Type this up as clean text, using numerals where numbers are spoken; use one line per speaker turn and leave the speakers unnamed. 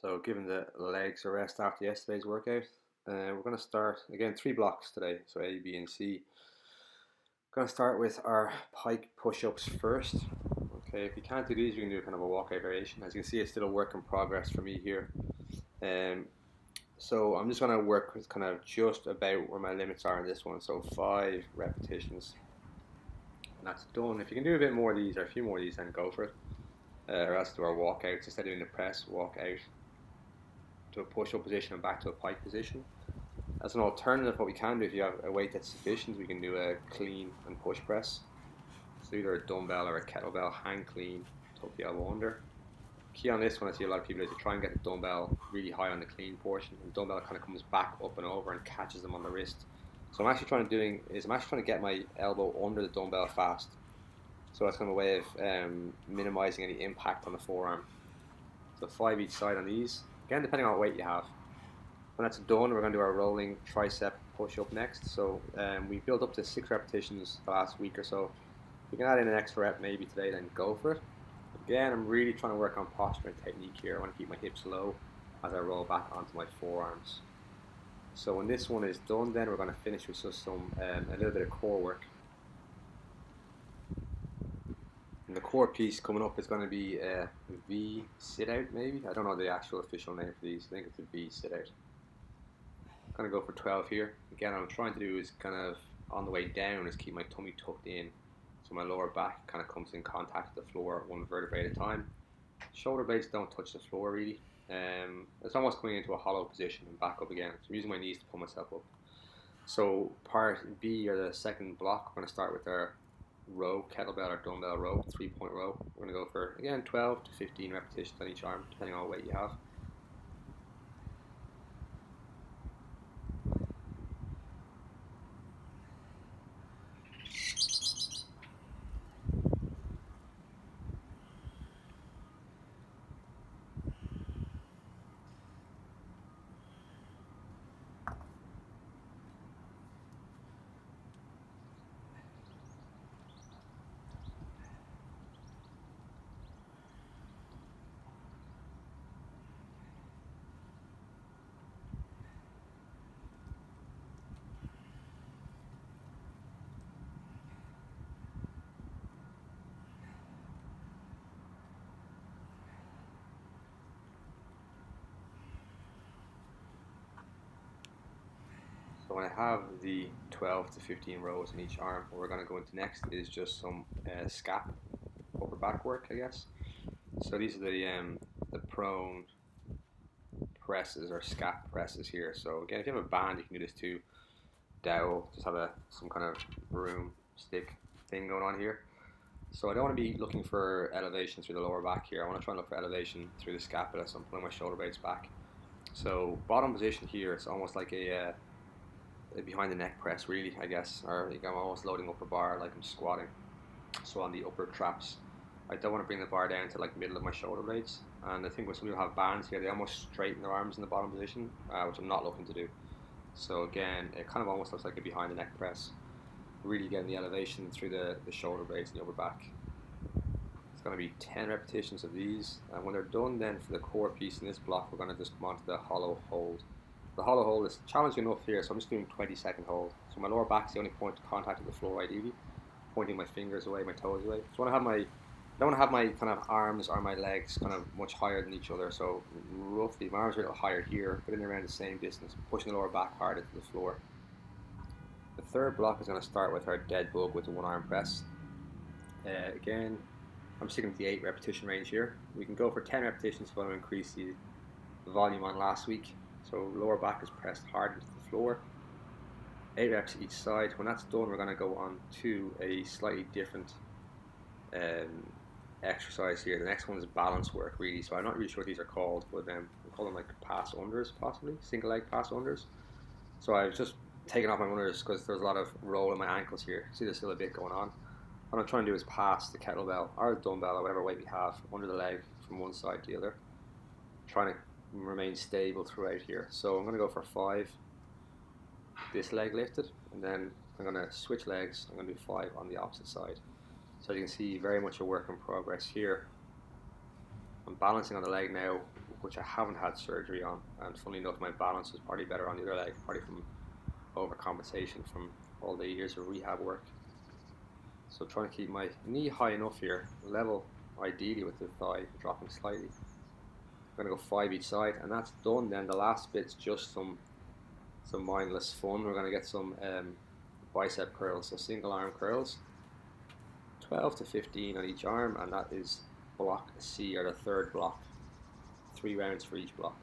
So given the legs a rest after yesterday's workout, we're going to start, again, 3 blocks today, so A, B and C. Going to start with our pike push-ups first. Okay, if you can't do these, you can do kind of a walkout variation. As you can see, it's still a work in progress for me here. So I'm just going to work with kind of just about where my limits are in this one, so 5 repetitions. And that's done. If you can do a bit more of these or a few more of these, then go for it. Or else do our walkouts. Instead of doing the press, walk out to a push-up position and back to a pike position. As an alternative, what we can do if you have a weight that's sufficient, we can do a clean and push press. So either a dumbbell or a kettlebell, hang clean, tuck the elbow under. Key on this one, I see a lot of people is to try and get the dumbbell really high on the clean portion, and the dumbbell kind of comes back up and over and catches them on the wrist. So I'm actually trying to get my elbow under the dumbbell fast. So that's kind of a way of minimizing any impact on the forearm. So 5 each side on these. Again, depending on what weight you have. When that's done, we're going to do our rolling tricep push-up next. So we built up to 6 repetitions the last week or so. If you can add in an extra rep maybe today, then go for it. Again, I'm really trying to work on posture and technique here. I want to keep my hips low as I roll back onto my forearms. So when this one is done, then we're going to finish with just a little bit of core work. And the core piece coming up is going to be a V sit-out maybe. I don't know the actual official name for these. I think it's a V sit-out. I'm going to go for 12 here. Again, what I'm trying to do is kind of on the way down is keep my tummy tucked in. So my lower back kind of comes in contact with the floor one vertebrae at a time. Shoulder blades don't touch the floor really. It's almost coming into a hollow position and back up again. So I'm using my knees to pull myself up. So part B, or the second block, we're going to start with our row, kettlebell or dumbbell row, 3-point row. We're going to go for, again, 12 to 15 repetitions on each arm, depending on what weight you have. So when I have the 12 to 15 rows in each arm, what we're going to go into next is just some scap, upper back work, I guess. So these are the prone presses or scap presses here. So again, if you have a band, you can do this too. Dowel, just have some kind of broom stick thing going on here. So I don't want to be looking for elevation through the lower back here. I want to try and look for elevation through the scapula, so I'm pulling my shoulder blades back. So bottom position here, it's almost like a behind the neck press really, I guess, or like I'm almost loading up a bar like I'm squatting. So on the upper traps, I don't want to bring the bar down to like the middle of my shoulder blades. And I think when some people have bands here, they almost straighten their arms in the bottom position, which I'm not looking to do. So again, it kind of almost looks like a behind the neck press. Really getting the elevation through the shoulder blades and the upper back. It's going to be 10 repetitions of these. And when they're done then for the core piece in this block, we're going to just come on to the hollow hold. The hollow hold is challenging enough here, so I'm just doing 20-second hold. So my lower back is the only point of contact with the floor ideally. Pointing my fingers away, my toes away. So I don't want to have my kind of arms or my legs kind of much higher than each other. So roughly, my arms are a little higher here, but in around the same distance, pushing the lower back hard into the floor. The third block is going to start with our Deadbug with the 1-arm press. Again, I'm sticking with the 8 repetition range here. We can go for 10 repetitions if I want to increase the volume on last week. So lower back is pressed hard into the floor. 8 reps each side. When that's done, we're going to go on to a slightly different exercise here. The next one is balance work, really. So I'm not really sure what these are called, but we call them like pass unders, possibly single leg pass unders. So I've just taken off my unders because there's a lot of roll in my ankles here. See, there's still a bit going on. What I'm trying to do is pass the kettlebell or the dumbbell or whatever weight we have under the leg from one side to the other, trying to remain stable throughout here. So I'm going to go for 5. This leg lifted, and then I'm going to switch legs. I'm going to do 5 on the opposite side. So you can see very much a work in progress here. I'm balancing on the leg now which I haven't had surgery on, and funnily enough, my balance was probably better on the other leg, probably from overcompensation from all the years of rehab work. So trying to keep my knee high enough here, level ideally with the thigh, dropping slightly. I'm going to go 5 each side, and that's done. Then the last bit's just some mindless fun. We're going to get some bicep curls, so single arm curls, 12 to 15 on each arm, and that is block C, or the third block, 3 rounds for each block.